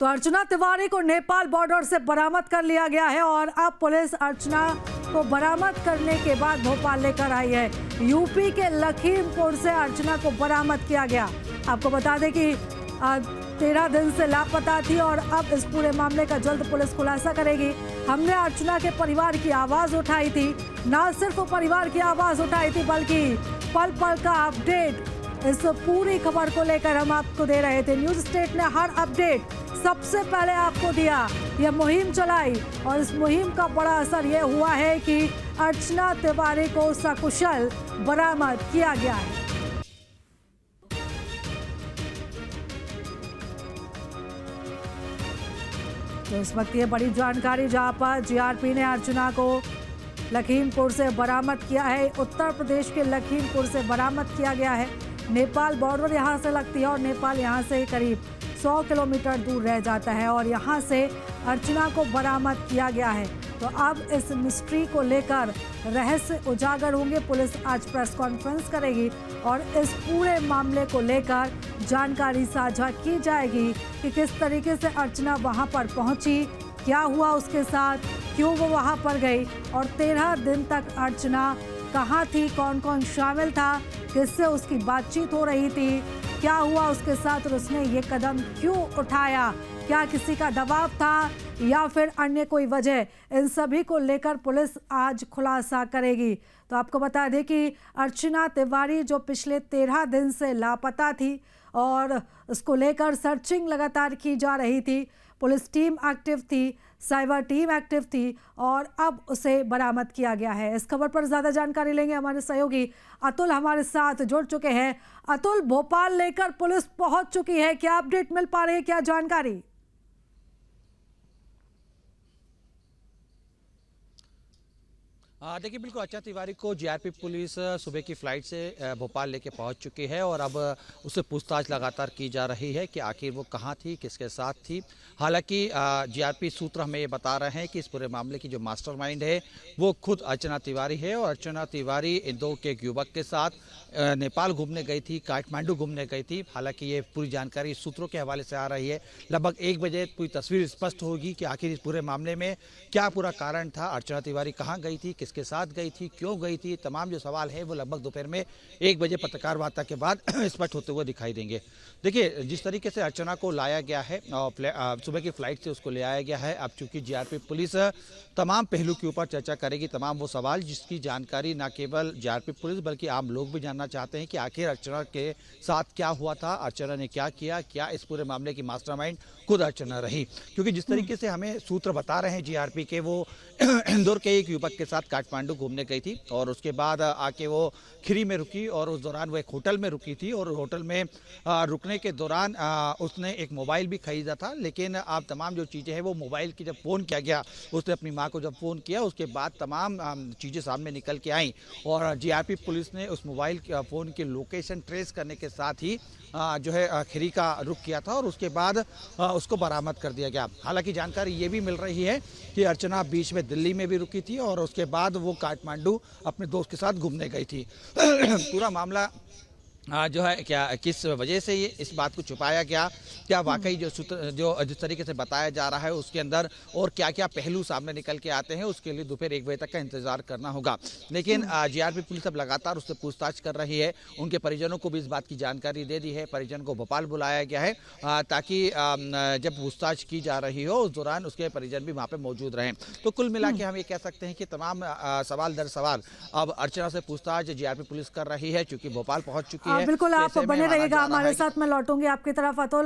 तो अर्चना तिवारी को नेपाल बॉर्डर से बरामद कर लिया गया है और अब पुलिस अर्चना को बरामद करने के बाद भोपाल लेकर आई है। यूपी के लखीमपुर से अर्चना को बरामद किया गया। आपको बता दें कि 13 दिन से लापता थी और अब इस पूरे मामले का जल्द पुलिस खुलासा करेगी। हमने अर्चना के परिवार की आवाज उठाई थी, न सिर्फ परिवार की आवाज उठाई थी बल्कि पल पल का अपडेट इस पूरी खबर को लेकर हम आपको दे रहे थे। न्यूज स्टेट ने हर अपडेट सबसे पहले आपको दिया। यह मुहिम चलाई और इस मुहिम का बड़ा असर यह हुआ है कि अर्चना तिवारी को सकुशल बरामद किया गया है। तो इस वक्त ये बड़ी जानकारी जहां पर जीआरपी ने अर्चना को लखीमपुर से बरामद किया है। उत्तर प्रदेश के लखीमपुर से बरामद किया गया है। नेपाल बॉर्डर यहां से लगती है और नेपाल यहां से करीब 100 किलोमीटर दूर रह जाता है और यहां से अर्चना को बरामद किया गया है। तो अब इस मिस्ट्री को लेकर रहस्य उजागर होंगे। पुलिस आज प्रेस कॉन्फ्रेंस करेगी और इस पूरे मामले को लेकर जानकारी साझा की जाएगी कि किस तरीके से अर्चना वहां पर पहुंची, क्या हुआ उसके साथ, क्यों वो वहां पर गई और 13 दिन तक अर्चना कहाँ थी, कौन कौन शामिल था, किससे उसकी बातचीत हो रही थी, क्या हुआ उसके साथ और उसने ये कदम क्यों उठाया, क्या किसी का दबाव था या फिर अन्य कोई वजह, इन सभी को लेकर पुलिस आज खुलासा करेगी। तो आपको बता दें कि अर्चना तिवारी जो पिछले 13 दिन से लापता थी और उसको लेकर सर्चिंग लगातार की जा रही थी। पुलिस टीम एक्टिव थी, साइबर टीम एक्टिव थी और अब उसे बरामद किया गया है। इस खबर पर ज्यादा जानकारी लेंगे हमारे सहयोगी अतुल हमारे साथ जुड़ चुके हैं। अतुल, भोपाल लेकर पुलिस पहुंच चुकी है, क्या अपडेट मिल पा रही है, क्या जानकारी? देखिए, बिल्कुल अर्चना तिवारी को जीआरपी पुलिस सुबह की फ्लाइट से भोपाल लेके पहुंच चुकी है और अब उससे पूछताछ लगातार की जा रही है कि आखिर वो कहां थी, किसके साथ थी। हालांकि जीआरपी सूत्र हमें ये बता रहे हैं कि इस पूरे मामले की जो मास्टरमाइंड है वो खुद अर्चना तिवारी है और अर्चना तिवारी इंदौर के एक युवक के साथ नेपाल घूमने गई थी, काठमांडू घूमने गई थी। हालांकि ये पूरी जानकारी सूत्रों के हवाले से आ रही है। लगभग 1 बजे पूरी तस्वीर स्पष्ट होगी कि आखिर इस पूरे मामले में क्या पूरा कारण था, अर्चना तिवारी कहाँ गई थी, किसके साथ गई थी, क्यों गई थी। तमाम जो सवाल है वो लगभग दोपहर में 1 बजे पत्रकार वार्ता के बाद स्पष्ट होते हुए दिखाई देंगे। देखिए, जिस तरीके से अर्चना को लाया गया है और सुबह की फ्लाइट से उसको ले आया गया है, अब चूंकि जीआरपी पुलिस तमाम पहलू के ऊपर चर्चा करेगी, तमाम वो सवाल जिसकी जानकारी न केवल जीआरपी पुलिस बल्कि आम लोग भी जानना चाहते हैं कि आखिर अर्चना के साथ क्या हुआ था, अर्चना ने क्या किया, क्या इस पूरे मामले की मास्टरमाइंड खुद अर्चना रही। क्योंकि जिस तरीके से हमें सूत्र बता रहे हैं जीआरपी के, वो इंदौर के एक युवक के साथ काठमांडू घूमने गई थी और उसके बाद आके वो खीरी में रुकी और उस दौरान वो एक होटल में रुकी थी और होटल में रुकने के दौरान उसने एक मोबाइल भी खरीदा था। लेकिन अब तमाम जो चीज़ें हैं वो मोबाइल की जब फ़ोन किया गया, उसने अपनी माँ को जब फ़ोन किया उसके बाद तमाम चीज़ें सामने निकल के आई और जीआरपी पुलिस ने उस मोबाइल फ़ोन की लोकेशन ट्रेस करने के साथ ही जो है खीरी का रुख किया था और उसके बाद उसको बरामद कर दिया गया। हालांकि जानकारी ये भी मिल रही है कि अर्चना बीच में दिल्ली में भी रुकी थी और उसके बाद वो काठमांडू अपने दोस्त के साथ घूमने गई थी। पूरा मामला जो है क्या किस वजह से ये इस बात को छुपाया गया, क्या वाकई जो जिस तरीके से बताया जा रहा है उसके अंदर और क्या क्या पहलू सामने निकल के आते हैं, उसके लिए दोपहर 1 बजे तक का इंतजार करना होगा। लेकिन जीआरपी पुलिस अब लगातार उससे पूछताछ कर रही है। उनके परिजनों को भी इस बात की जानकारी दे दी है। परिजन को भोपाल बुलाया गया है ताकि जब पूछताछ की जा रही हो उस दौरान उसके परिजन भी वहाँ पर मौजूद रहें। तो कुल मिला के हम ये कह सकते हैं कि तमाम सवाल दर सवाल अब अर्चना से पूछताछ जीआरपी पुलिस कर रही है, चूंकि भोपाल पहुंच चुकी है। बिल्कुल, आप बने रहिएगा हमारे साथ। मैं लौटूंगी आपकी तरफ अतुल।